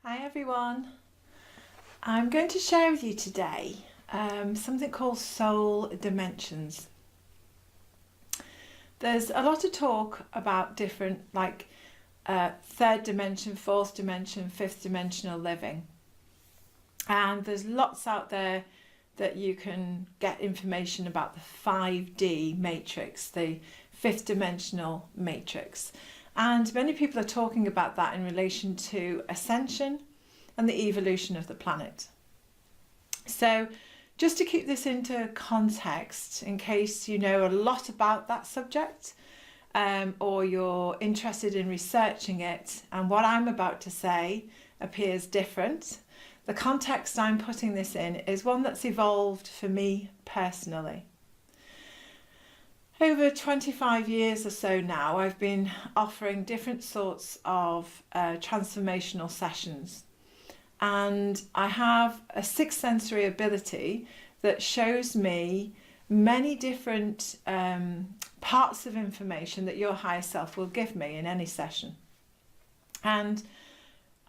Hi everyone. I'm going to share with you today something called soul dimensions. There's a lot of talk about different third dimension, fourth dimension, fifth dimensional living. And there's lots out there that you can get information about the 5D matrix, the fifth dimensional matrix. And many people are talking about that in relation to ascension and the evolution of the planet. So just to keep this into context, in case you know a lot about that subject, or you're interested in researching it and what I'm about to say appears different, the context I'm putting this in is one that's evolved for me personally. Over 25 years or so now, I've been offering different sorts of transformational sessions. And I have a sixth sensory ability that shows me many different parts of information that your higher self will give me in any session. And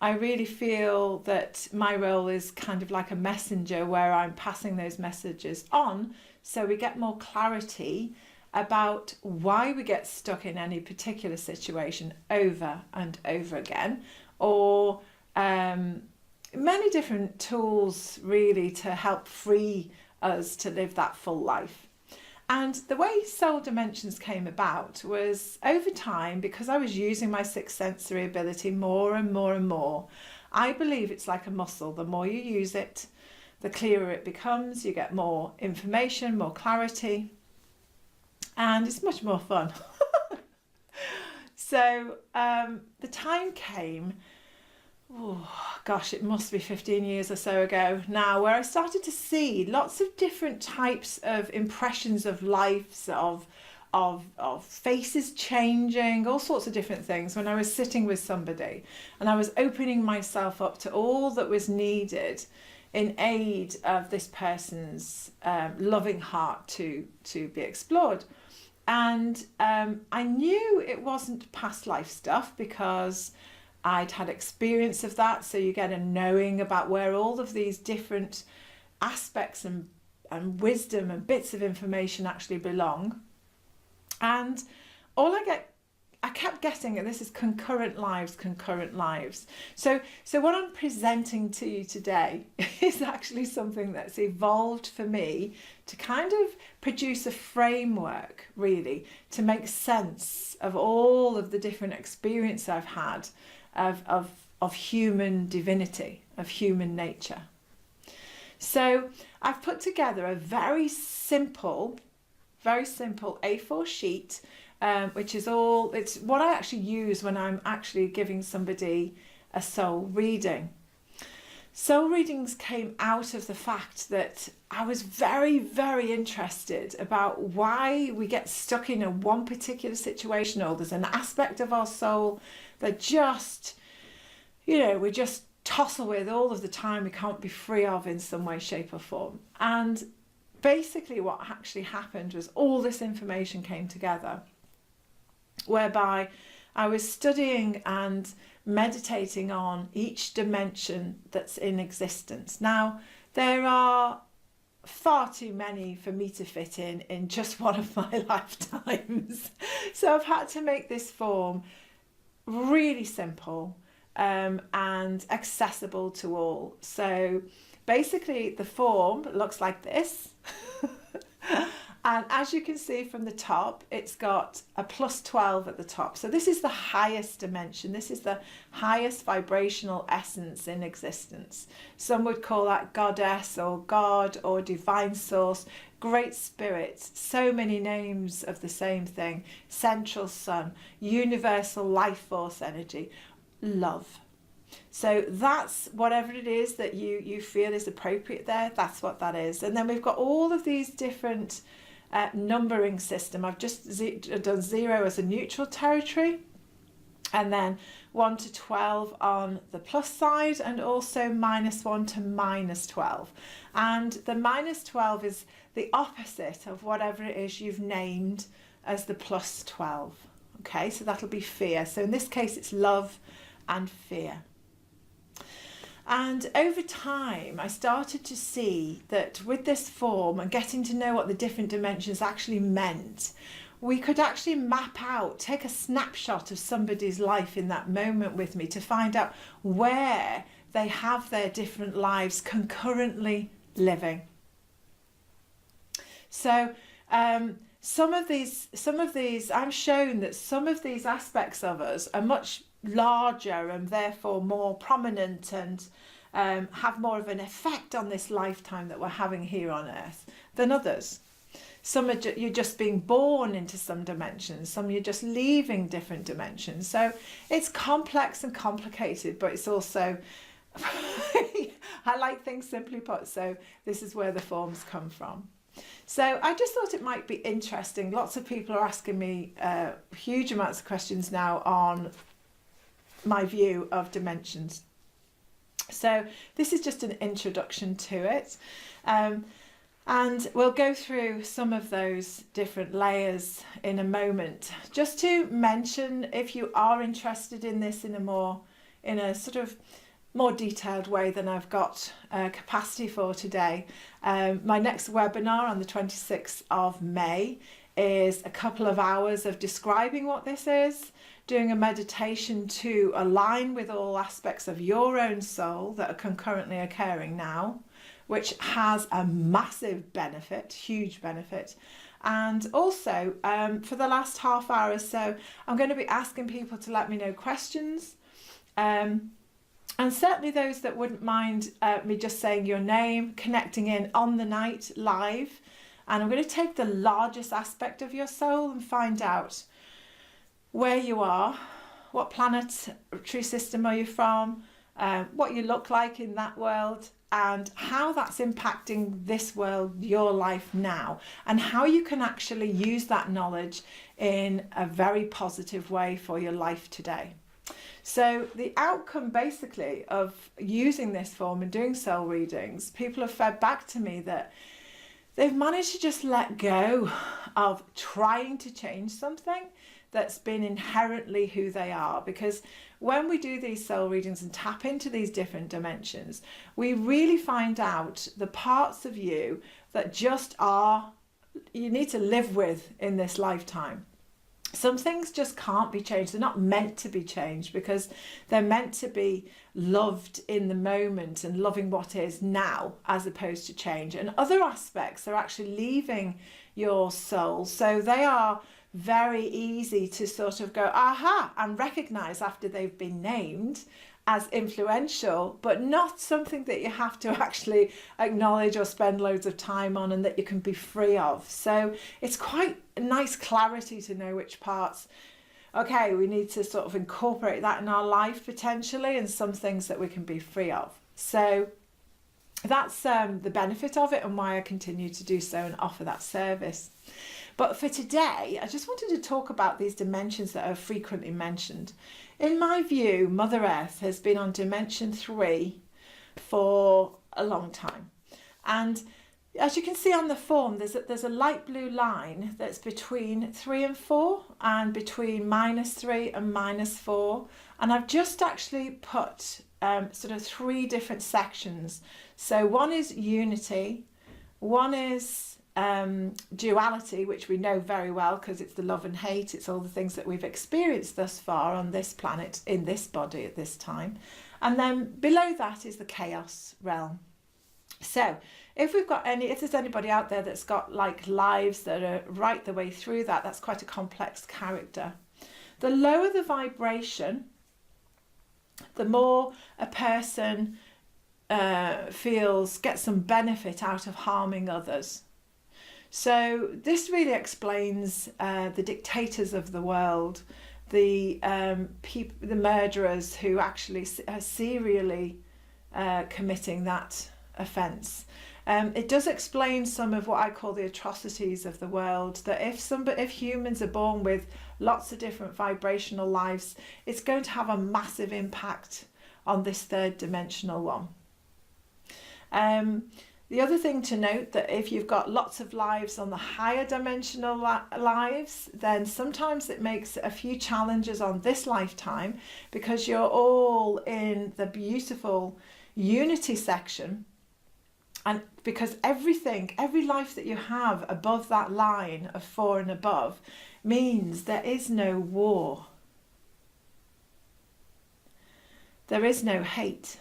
I really feel that my role is kind of like a messenger where I'm passing those messages on so we get more clarity about why we get stuck in any particular situation over and over again, or many different tools really to help free us to live that full life. And the way Soul Dimensions came about was over time, because I was using my sixth sensory ability more and more and more. I believe it's like a muscle. The more you use it, the clearer it becomes. You get more information, more clarity, and it's much more fun. So the time came, it must be 15 years or so ago now, where I started to see lots of different types of impressions of lives, of faces changing, all sorts of different things when I was sitting with somebody and I was opening myself up to all that was needed in aid of this person's loving heart to be explored. And I knew it wasn't past life stuff because I'd had experience of that, so you get a knowing about where all of these different aspects and wisdom and bits of information actually belong. And all I kept getting, and this is concurrent lives. So what I'm presenting to you today is actually something that's evolved for me to kind of produce a framework, really, to make sense of all of the different experience I've had of human divinity, of human nature. So I've put together a very simple A4 sheet, which is it's what I actually use when I'm actually giving somebody a soul reading. Soul readings came out of the fact that I was very, very interested about why we get stuck in one particular situation, or there's an aspect of our soul that just, we just tussle with all of the time, we can't be free of in some way, shape or form. And basically what actually happened was all this information came together, whereby I was studying and meditating on each dimension that's in existence. Now, there are far too many for me to fit in just one of my lifetimes. So I've had to make this form really simple and accessible to all. So basically the form looks like this. And as you can see from the top, it's got a +12 at the top. So this is the highest dimension. This is the highest vibrational essence in existence. Some would call that goddess or God or divine source, great spirit, so many names of the same thing, central sun, universal life force energy, love. So that's whatever it is that you feel is appropriate there, that's what that is. And then we've got all of these different numbering system. I've just done 0 as a neutral territory, and then 1 to 12 on the plus side, and also -1 to -12. And the -12 is the opposite of whatever it is you've named as the +12. Okay, so that'll be fear. So in this case, it's love and fear. And over time, I started to see that with this form and getting to know what the different dimensions actually meant, we could actually map out, take a snapshot of somebody's life in that moment with me to find out where they have their different lives concurrently living. So some of these, I'm shown that some of these aspects of us are much larger and therefore more prominent and have more of an effect on this lifetime that we're having here on earth than others. Some are you're just being born into some dimensions, some you're just leaving different dimensions. So it's complex and complicated, but it's also I like things simply put, so this is where the forms come from. So I just thought it might be interesting. Lots of people are asking me huge amounts of questions now on my view of dimensions. So this is just an introduction to it. And we'll go through some of those different layers in a moment. Just to mention, if you are interested in this in a sort of more detailed way than I've got capacity for today, my next webinar on the 26th of May is a couple of hours of describing what this is, doing a meditation to align with all aspects of your own soul that are concurrently occurring now, which has a massive benefit, huge benefit. And also for the last half hour or so, I'm going to be asking people to let me know questions. And certainly those that wouldn't mind me just saying your name, connecting in on the night live. And I'm going to take the largest aspect of your soul and find out where you are, what planetary system are you from, what you look like in that world, and how that's impacting this world, your life now, and how you can actually use that knowledge in a very positive way for your life today. So the outcome basically of using this form and doing soul readings, people have fed back to me that they've managed to just let go of trying to change something that's been inherently who they are. Because when we do these soul readings and tap into these different dimensions, we really find out the parts of you that just are, you need to live with in this lifetime. Some things just can't be changed. They're not meant to be changed because they're meant to be loved in the moment and loving what is now as opposed to change. And other aspects are actually leaving your soul. So they are very easy to sort of go, aha, and recognize after they've been named as influential, but not something that you have to actually acknowledge or spend loads of time on and that you can be free of. So it's quite a nice clarity to know which parts, okay, we need to sort of incorporate that in our life potentially, and some things that we can be free of. So that's the benefit of it and why I continue to do so and offer that service. But for today, I just wanted to talk about these dimensions that are frequently mentioned. In my view, Mother Earth has been on dimension 3 for a long time. And as you can see on the form, there's a light blue line that's between 3 and 4 and between -3 and -4. And I've just actually put sort of 3 different sections. So one is unity, one is duality, which we know very well because it's the love and hate, it's all the things that we've experienced thus far on this planet, in this body at this time. And then below that is the chaos realm. So if there's anybody out there that's got like lives that are right the way through that, that's quite a complex character. The lower the vibration, the more a person gets some benefit out of harming others. So this really explains the dictators of the world, the murderers who actually are serially committing that offence. It does explain some of what I call the atrocities of the world, that if humans are born with lots of different vibrational lives, it's going to have a massive impact on this third dimensional one. The other thing to note, that if you've got lots of lives on the higher dimensional lives, then sometimes it makes a few challenges on this lifetime because you're all in the beautiful unity section. And because every life that you have above that line of 4 and above means there is no war. There is no hate.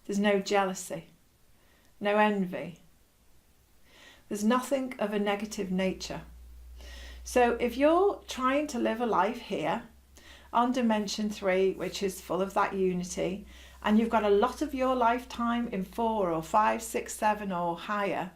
There's no jealousy, no envy. There's nothing of a negative nature. So if you're trying to live a life here on dimension 3, which is full of that unity, and you've got a lot of your lifetime in 4 or 5, 6, 7 or higher,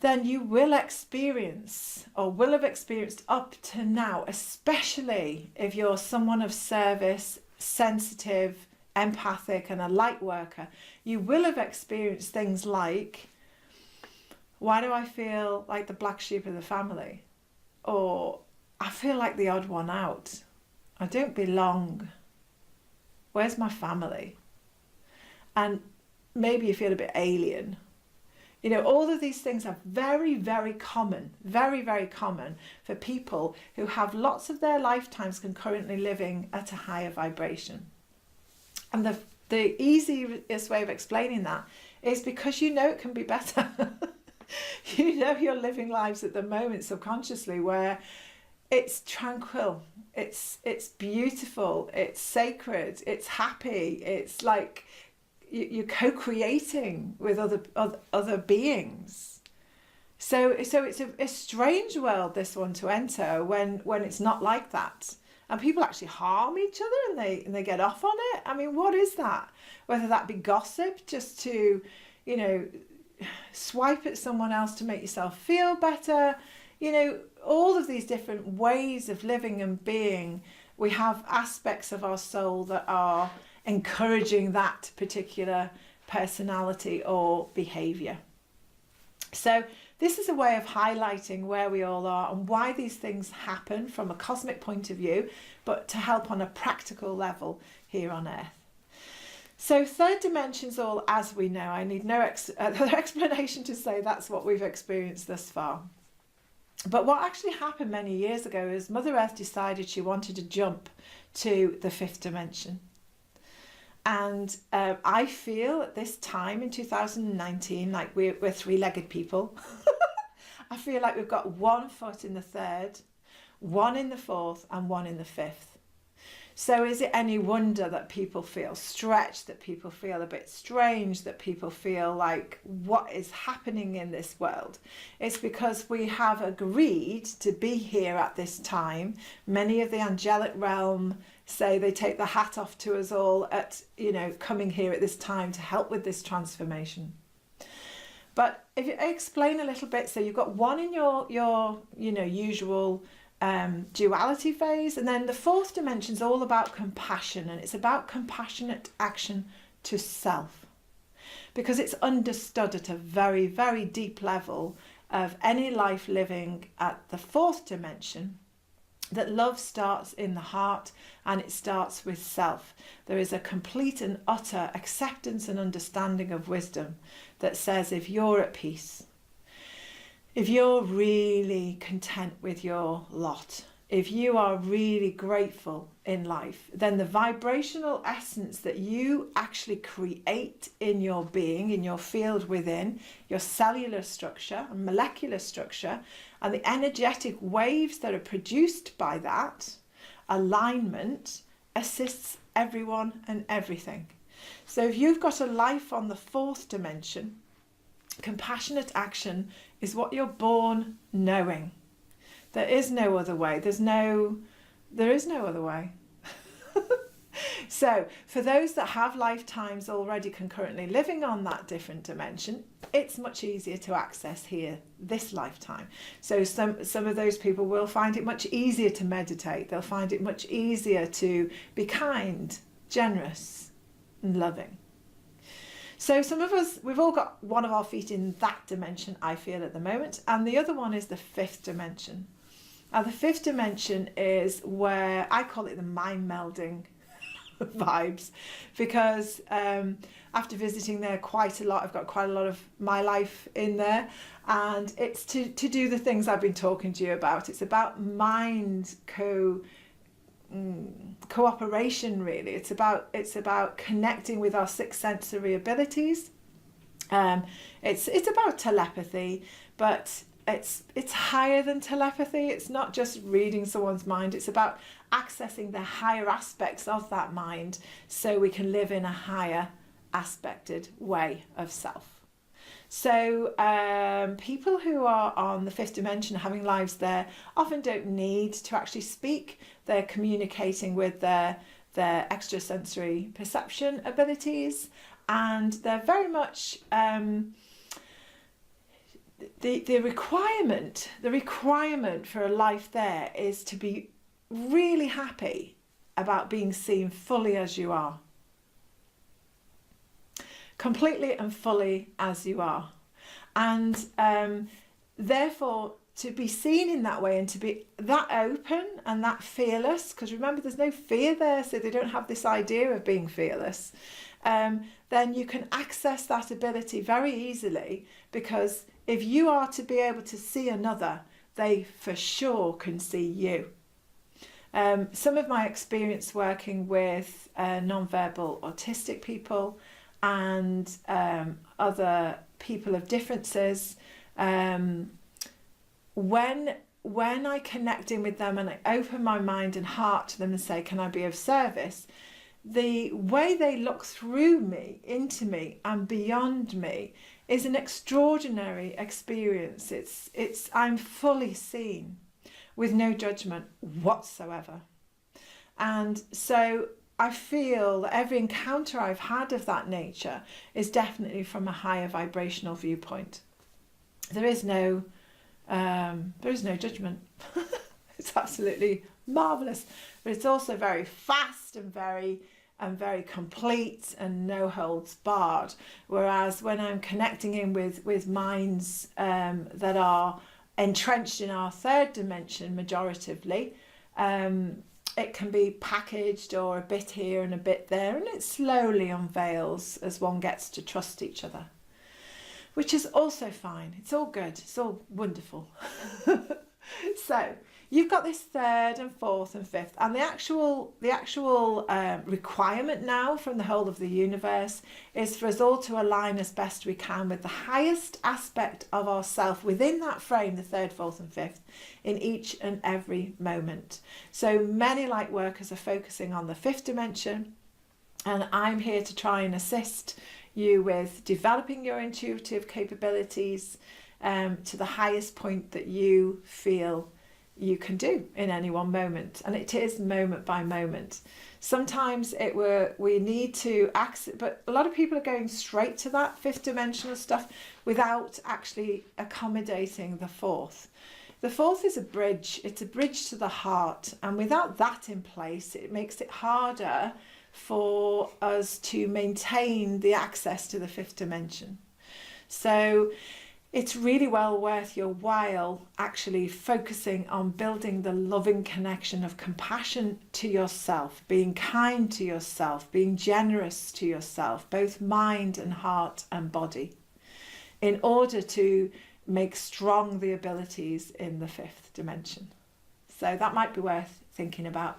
then you will experience, or will have experienced up to now, especially if you're someone of service, sensitive, empathic and a light worker, you will have experienced things like, why do I feel like the black sheep of the family? Or I feel like the odd one out. I don't belong. Where's my family? And maybe you feel a bit alien. You know, all of these things are very, very common, very, very common for people who have lots of their lifetimes concurrently living at a higher vibration. And the easiest way of explaining that is because you know it can be better. You know you're living lives at the moment subconsciously where it's tranquil, it's beautiful, it's sacred, it's happy, it's like you're co-creating with other beings. So it's a strange world, this one, to enter when it's not like that. And people actually harm each other and they get off on it. I mean, what is that? Whether that be gossip, just to, you know, swipe at someone else to make yourself feel better, you know, all of these different ways of living and being. We have aspects of our soul that are encouraging that particular personality or behavior. So this is a way of highlighting where we all are and why these things happen from a cosmic point of view, but to help on a practical level here on Earth. So third dimension's all as we know. I need no explanation to say that's what we've experienced thus far. But what actually happened many years ago is Mother Earth decided she wanted to jump to the 5th dimension. And I feel at this time in 2019, like we're three-legged people. I feel like we've got 1 foot in the 3rd, 1 in the 4th and 1 in the 5th. So is it any wonder that people feel stretched, that people feel a bit strange, that people feel like, what is happening in this world? It's because we have agreed to be here at this time. Many of the angelic realm say they take the hat off to us all at, you know, coming here at this time to help with this transformation. But if you explain a little bit, so you've got 1 in your you know, usual duality phase, and then the 4th dimension is all about compassion, and it's about compassionate action to self, because it's understood at a very, very deep level of any life living at the 4th dimension that love starts in the heart and it starts with self. There is a complete and utter acceptance and understanding of wisdom that says if you're at peace, if you're really content with your lot, if you are really grateful in life, then the vibrational essence that you actually create in your being, in your field within, your cellular structure and molecular structure, and the energetic waves that are produced by that alignment assists everyone and everything. So if you've got a life on the 4th dimension, compassionate action is what you're born knowing. There is no other way. There is no other way. So for those that have lifetimes already concurrently living on that different dimension, it's much easier to access here this lifetime. So some of those people will find it much easier to meditate. They'll find it much easier to be kind, generous and loving. So some of us, we've all got one of our feet in that dimension, I feel, at the moment, and the other one is the 5th dimension. Now the 5th dimension is where I call it the mind melding vibes, because after visiting there quite a lot, I've got quite a lot of my life in there, and it's to do the things I've been talking to you about. It's about mind cooperation, really. It's about connecting with our sixth sensory abilities. It's about telepathy, but it's higher than telepathy. It's not just reading someone's mind. It's about accessing the higher aspects of that mind so we can live in a higher aspected way of self. So people who are on the fifth dimension, having lives there, often don't need to actually speak. They're communicating with their extrasensory perception abilities, and they're very much the requirement for a life there is to be really happy about being seen fully as you are. Completely and fully as you are. And therefore, to be seen in that way and to be that open and that fearless, because remember, there's no fear there, so they don't have this idea of being fearless, then you can access that ability very easily, because if you are to be able to see another, they for sure can see you. Some of my experience working with non-verbal autistic people and other people of differences, when I connect in with them and I open my mind and heart to them and say, can I be of service? The way they look through me, into me and beyond me is an extraordinary experience. I'm fully seen with no judgment whatsoever. And so I feel that every encounter I've had of that nature is definitely from a higher vibrational viewpoint. There is no judgment. It's absolutely marvelous, but it's also very fast and very complete and no holds barred. Whereas when I'm connecting in with minds that are entrenched in our third dimension, majoritively, it can be packaged or a bit here and a bit there, and it slowly unveils as one gets to trust each other, which is also fine. It's all good. It's all wonderful. So you've got this third and fourth and fifth, and the actual requirement now from the whole of the universe is for us all to align as best we can with the highest aspect of ourself within that frame, the third, fourth and fifth, in each and every moment. So many light workers are focusing on the fifth dimension, and I'm here to try and assist you with developing your intuitive capabilities to the highest point that you feel you can do in any one moment, and it is moment by moment. Sometimes we need to access, but a lot of people are going straight to that fifth dimensional stuff without actually accommodating the fourth. The fourth is a bridge. It's a bridge to the heart, and without that in place, it makes it harder for us to maintain the access to the fifth dimension. So it's really well worth your while actually focusing on building the loving connection of compassion to yourself, being kind to yourself, being generous to yourself, both mind and heart and body, in order to make strong the abilities in the fifth dimension. So that might be worth thinking about.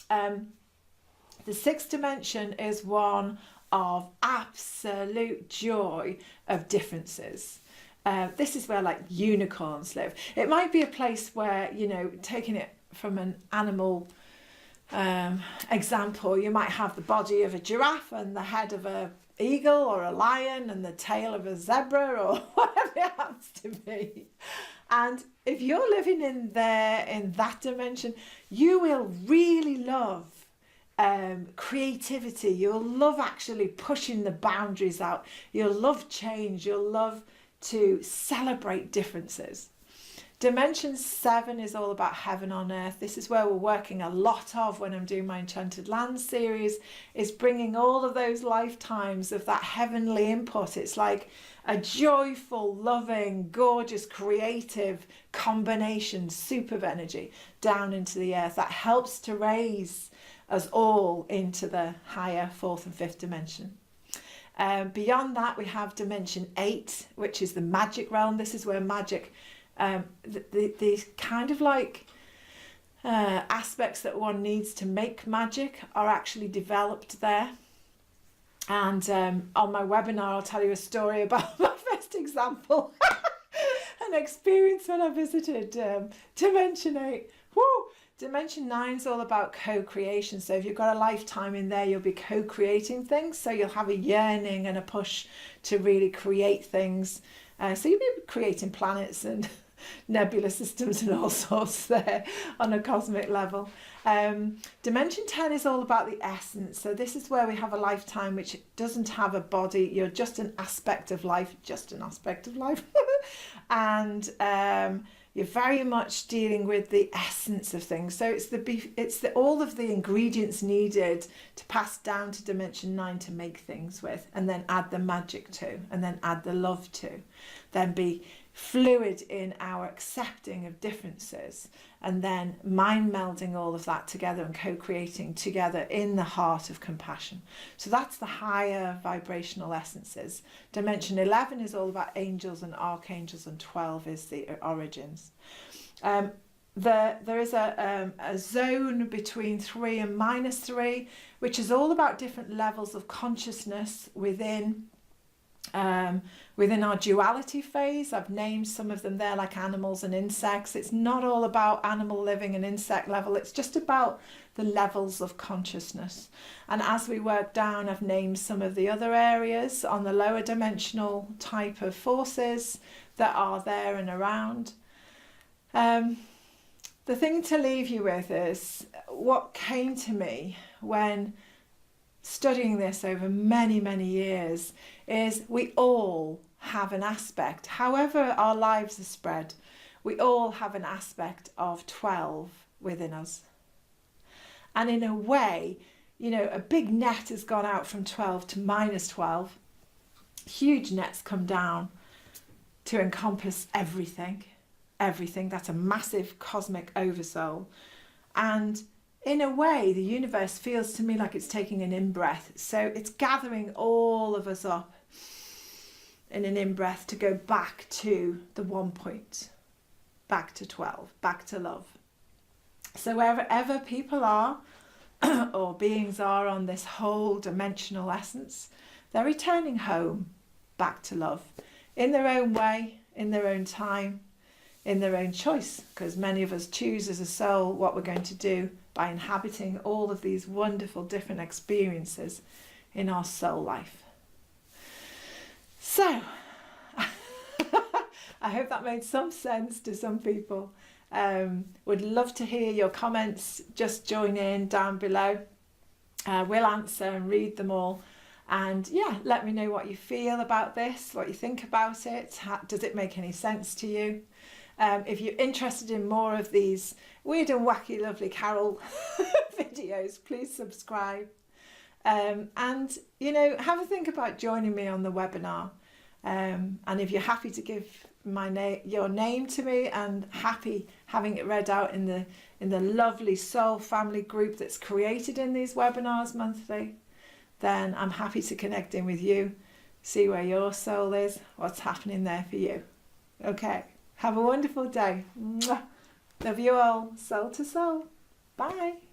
The sixth dimension is one of absolute joy of differences. This is where like unicorns live. It might be a place where, taking it from an animal example, you might have the body of a giraffe and the head of an eagle or a lion and the tail of a zebra or whatever it happens to be. And if you're living in that dimension, you will really love creativity. You'll love actually pushing the boundaries out. You'll love change. You'll love to celebrate differences. Dimension 7 is all about heaven on earth. This is where we're working a lot of when I'm doing my Enchanted Land series, is bringing all of those lifetimes of that heavenly input. It's like a joyful, loving, gorgeous, creative combination, soup of energy down into the earth that helps to raise us all into the higher fourth and fifth dimension. Beyond that, we have dimension 8, which is the magic realm. This is where magic, the kind of like aspects that one needs to make magic are actually developed there. And on my webinar, I'll tell you a story about my first example, an experience when I visited Dimension 8. Woo! Dimension 9 is all about co-creation. So if you've got a lifetime in there, you'll be co-creating things. So you'll have a yearning and a push to really create things. So you'll be creating planets and nebula systems and all sorts there on a cosmic level. Dimension 10 is all about the essence. So this is where we have a lifetime which doesn't have a body. You're just an aspect of life, and you're very much dealing with the essence of things. So it's all of the ingredients needed to pass down to Dimension 9 to make things with, and then add the magic to, and then add the love to, then be fluid in our accepting of differences, and then mind melding all of that together and co-creating together in the heart of compassion. So that's the higher vibrational essences. Dimension 11 is all about angels and archangels, and 12 is the origins. There is a zone between 3 and -3, which is all about different levels of consciousness within our duality phase. I've named some of them there, like animals and insects. It's not all about animal living and insect level. It's just about the levels of consciousness. And as we work down, I've named some of the other areas on the lower dimensional type of forces that are there and around. The thing to leave you with is what came to me when studying this over many, many years is we all have an aspect, however our lives are spread, we all have an aspect of 12 within us. And in a way, you know, a big net has gone out from 12 to -12. Huge nets come down to encompass everything. That's a massive cosmic oversoul. And in a way, the universe feels to me like it's taking an in-breath. So it's gathering all of us up in an in-breath to go back to the 1 point, back to 12, back to love. So wherever people are or beings are on this whole dimensional essence, they're returning home back to love in their own way, in their own time, in their own choice, because many of us choose as a soul what we're going to do by inhabiting all of these wonderful different experiences in our soul life. So, I hope that made some sense to some people. Would love to hear your comments. Just join in down below. We'll answer and read them all. And yeah, let me know what you feel about this, what you think about it. Does it make any sense to you? If you're interested in more of these weird and wacky, lovely Carol videos, please subscribe. And, you know, have a think about joining me on the webinar. And if you're happy to give your name to me and happy having it read out in the lovely soul family group that's created in these webinars monthly, then I'm happy to connect in with you, see where your soul is, what's happening there for you. Okay. Have a wonderful day. Mwah. Love you all, soul to soul. Bye.